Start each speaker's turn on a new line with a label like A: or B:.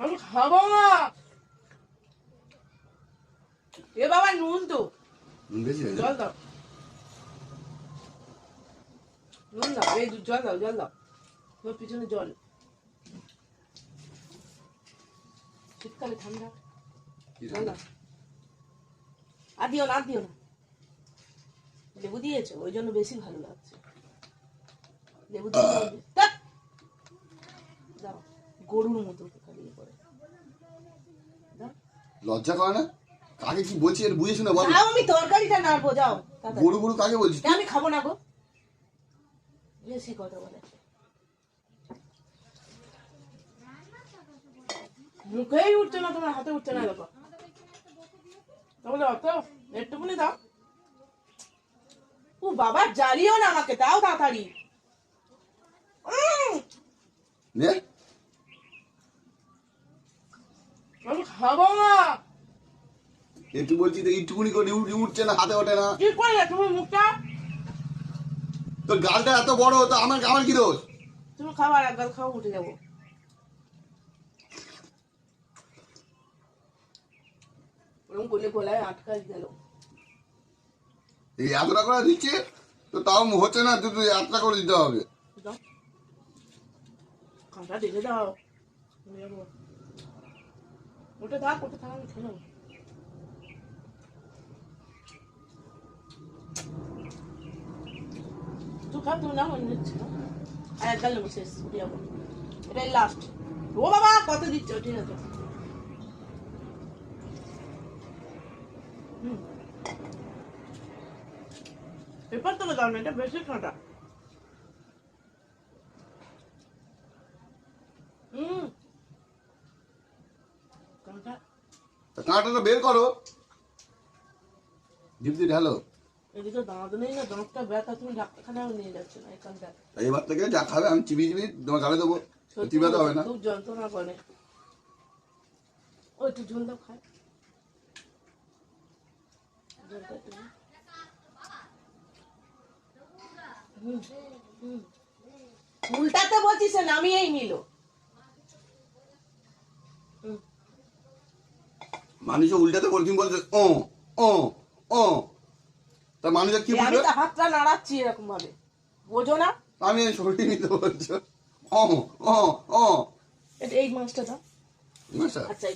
A: আমি খাবো না। এ বাবা নুন তো
B: নুন বেশি হয়ে
A: জল দাও, নুন দাও, এই জল দাও, জল দাও, তোর পিছনে জল। শীতকালে ঠান্ডা, জল দাও। আর দিও না, আর দিও না, লেবু দিয়েছো ওই জন্য বেশি ভালো লাগছে। লেবু দিয়ে দাও, গরুর মতো খালিয়ে করে দাও।
B: লজ্জা করে না? কাকে কি বলছি এর বুঝে শুনে বল।
A: আমি তরকারিটা নাড়বো, যাও।
B: গরু গরু কাকে বলছিস?
A: আমি খাবো না গো, বেশি কথা বলে। মুখেই উঠছে না, তোমার হাতে উঠছে না। দেখো তাহলে অত একটুকুনি দাও। ও বাবা, জ্বালিও না আমাকে, দাও তাড়াতাড়ি।
B: নে
A: আমি খাবো না।
B: একটু বলছি তো একটুকুনি করে উঠছে না, হাতে ওঠে না।
A: কি করে তুমি মুখটা?
B: তোর গালটা এত বড়, তো আমার আমার কি দোষ?
A: তুমি খাবার এক গাল খাও, উঠে যাবো। ওরকম করলে গলায় আটকাই গেল।
B: এই এতটা করে দিচ্ছে তো তাও হচ্ছে না, তুই এতটা করে দিতে হবে।
A: খাটা দেখে দাও, ওটা থাক, ওটা থাক, আমি খেলাম। তুই খা, তুমি নাও, আমি নিচ্ছি না। আর এক গাল নেবো, শেষ, উঠে যাবো। এটাই লাস্ট। ও বাবা, কত দিচ্ছ? ঠিক আছে। পেপার তোকে দাও না, এটা বেশি কাঁটা।
B: কাঁটাটা বের করো, জিভ দিয়ে ঢালো।
A: এদিকে দাঁত নেই না, দাঁতটা ব্যথা, তুমি ডাক্তারখানায় নিয়ে যাচ্ছ না এখানটা।
B: এবার থেকে যা খাবে আমি চিবি চিবি তোমার গালে দেবো, চিবাতে হবে না।
A: খুব যন্ত্রণা করে। ও একটু ঝোল দাও, খায়। উল্টাতে বলছিস, নামিয়েই নিল।
B: মানুষ উল্টাতে বলছি, বলছে ও ও ও, তা মানুষের কি
A: আমি
B: বুঝবে?
A: তো হাতটা নাড়াচ্ছি এরকম ভাবে, বোঝো না?
B: আমি সরিয়ে নিতে বলছো ও ও ও।
A: এই মাছটা দাও।
B: মাস্টার
A: আচ্ছা,